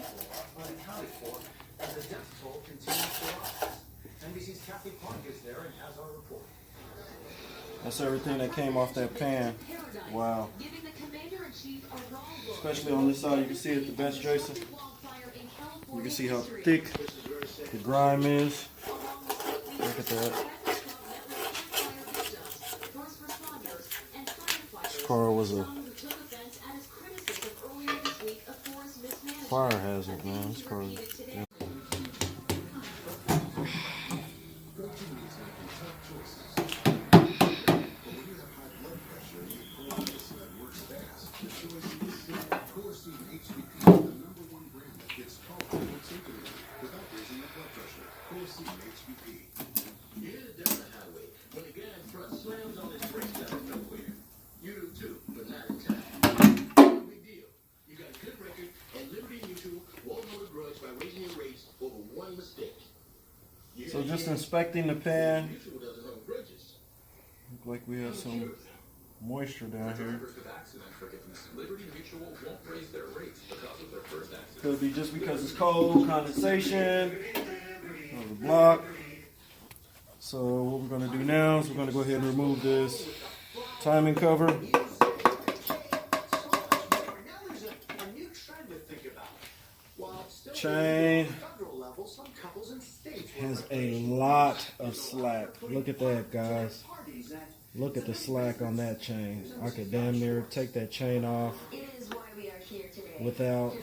people are unaccounted for as the death toll continues to rise. NBC's Kathy Park is there and has our report. That's everything that came off that pan. Wow. Especially on this side, you can see it, the bench, Jason. You can see how thick the grime is. Look at that. This car was a fire hazard, man. This car was, yeah. So just inspecting the pan, look like we have some moisture down here. Could be just because it's cold, condensation of the block. So what we're going to do now is we're going to go ahead and remove this timing cover. Chain has a lot of slack. Look at that, guys. Look at the slack on that chain. I could damn near take that chain off without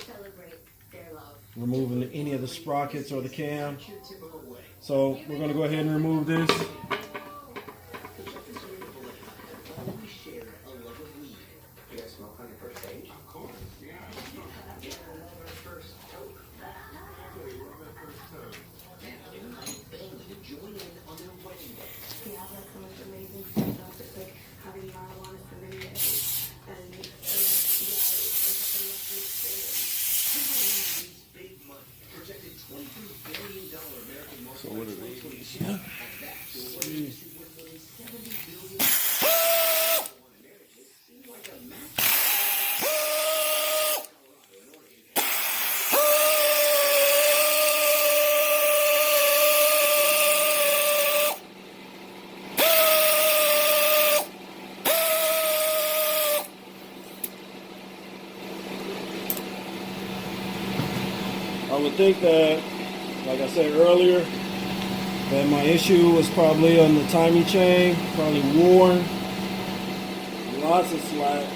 removing any of the sprockets or the cam. So we're going to go ahead and remove this. So what are these? I would think that, like I said earlier, that my issue was probably on the timing chain, probably worn, lots of slack.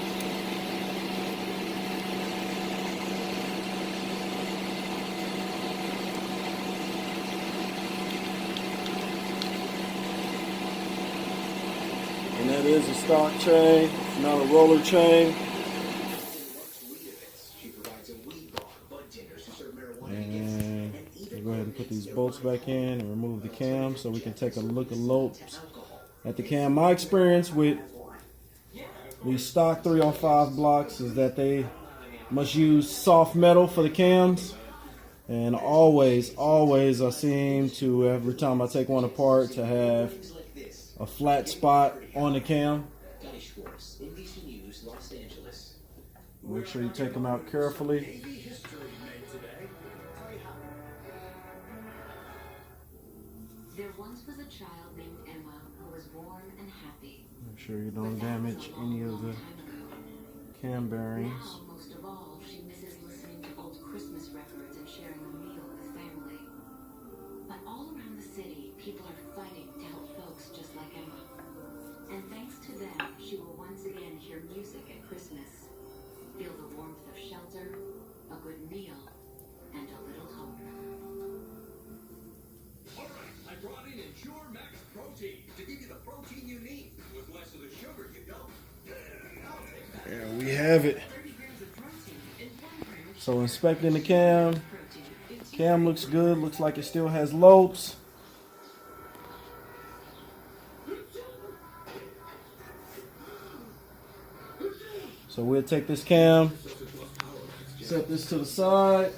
And that is a stock chain, not a roller chain. And we'll go ahead and put these bolts back in and remove the cam so we can take a look at lopes at the cam. My experience with these stock 305 blocks is that they must use soft metal for the cams. And always I seem to, every time I take one apart, to have a flat spot on the cam. Make sure you take them out carefully. There once was a child named Emma who was warm and happy. Make sure you don't damage any of the cam bearings. Now, most of all, she misses listening to old Christmas records and sharing a meal with family. But all around the city, people are fighting to help folks just like Emma. And thanks to them, she will once again hear music at Christmas, feel the warmth of shelter, a good meal, and a little hope. I brought in Ensure Max Protein to give you the protein you need. With less of the sugar, you don't. There we have it. So inspecting the cam. Cam looks good. Looks like it still has lopes. So we'll take this cam, set this to the side.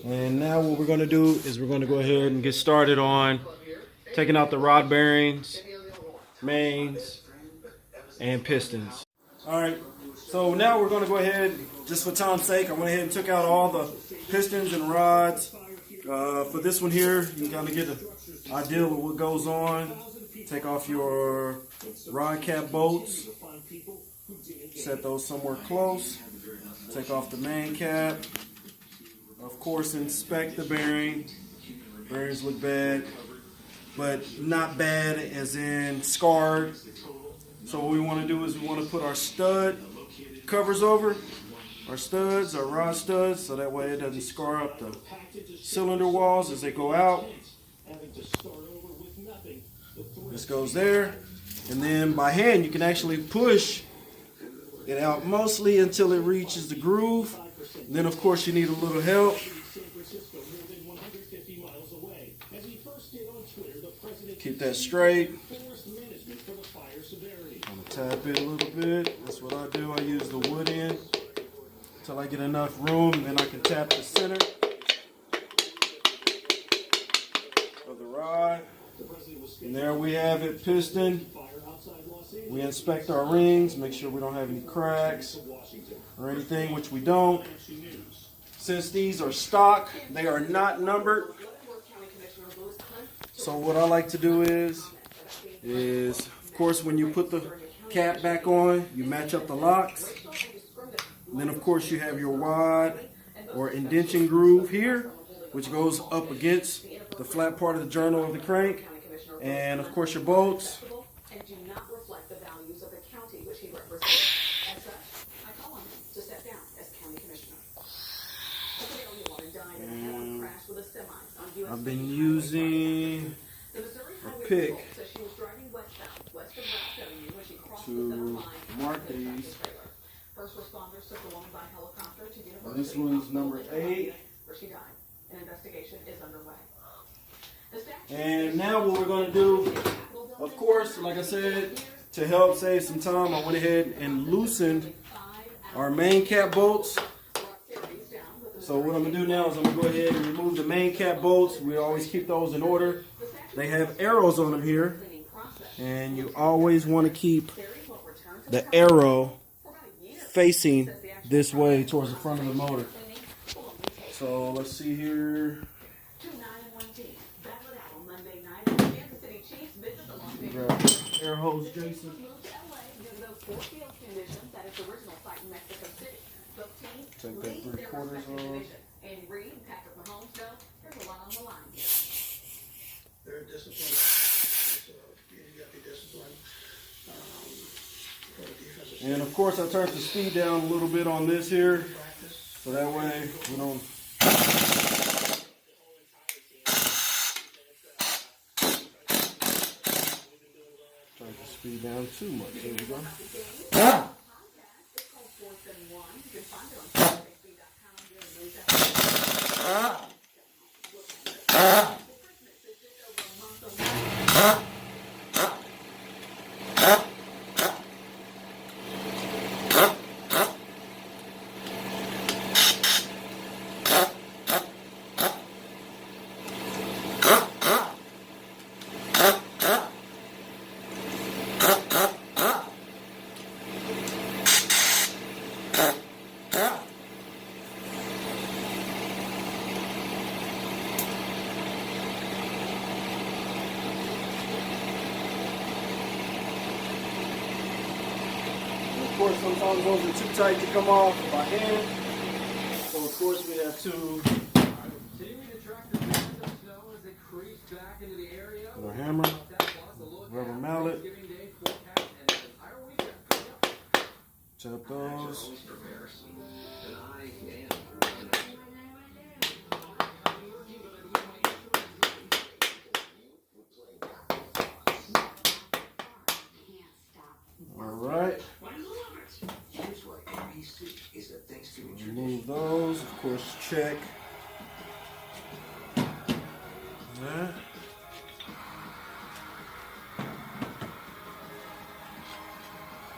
And now what we're going to do is we're going to go ahead and get started on taking out the rod bearings, mains, and pistons. All right, So now we're going to go ahead, just for time's sake, I went ahead and took out all the pistons and rods. For this one here, you can kind of get an idea of what goes on. Take off your rod cap bolts. Set those somewhere close. Take off the main cap. Of course, inspect the bearing. Bearings look bad, but not bad as in scarred. So what we want to do is we want to put our stud covers over our studs, our rod studs, so that way it doesn't scar up the cylinder walls as they go out. This goes there, and then by hand you can actually push it out mostly until it reaches the groove. And then of course you need a little help. Keep that straight. I'm gonna tap it a little bit. That's what I do. I use the wood end until I get enough room, and then I can tap the center of the rod. And there we have it, piston. We inspect our rings, make sure we don't have any cracks or anything, which we don't. Since these are stock, they are not numbered. So what I like to do is of course when you put the cap back on, you match up the locks. And then of course you have your wad or indention groove here, which goes up against the flat part of the journal of the crank. And of course your bolts. And do not reflect the values of the county which he represents. As such, I call on him to step down as county commissioner. I've been using a pick to mark these. This one's number 8. And now what we're going to do, of course, like I said, to help save some time, I went ahead and loosened our main cap bolts. So what I'm going to do now is I'm going to go ahead and remove the main cap bolts. We always keep those in order. They have arrows on them here. And you always want to keep the arrow facing this way towards the front of the motor. So let's see here. Grab air hose, Jason. Take that 3/4 off. They're disciplined. You got to be disciplined. And of course, I turned the speed down a little bit on this here, so that way we don't. Turn the speed down too much. There we go. Of course, sometimes those are too tight to come off by hand. So of course we have to with a hammer, rubber mallet, tap those. Alright. Remove those, of course, check. Alright.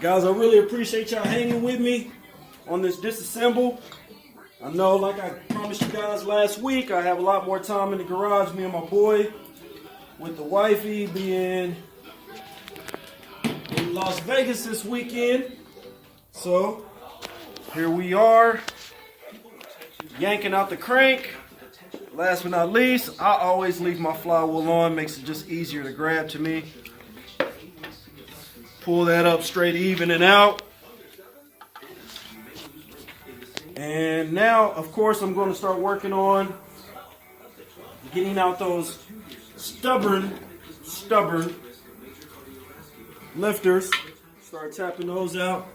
Guys, I really appreciate y'all hanging with me on this disassemble. I know, like I promised you guys last week, I have a lot more time in the garage, me and my boy, with the wifey being in Las Vegas this weekend. So here we are, yanking out the crank. Last but not least, I always leave my flywheel on, makes it just easier to grab to me. Pull that up straight even and out. And now, of course, I'm going to start working on getting out those stubborn lifters. Start tapping those out.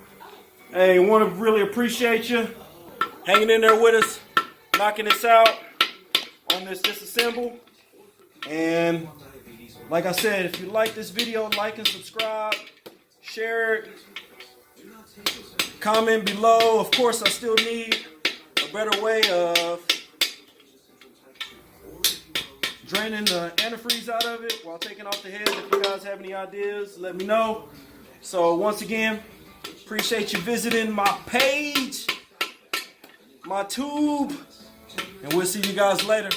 Hey, want to really appreciate you hanging in there with us, knocking this out on this Disassemble. And like I said, if you like this video, like and subscribe, share it, comment below. Of course, I still need a better way of draining the antifreeze out of it while taking off the head. If you guys have any ideas, let me know. So once again, appreciate you visiting my page, my tube, and we'll see you guys later.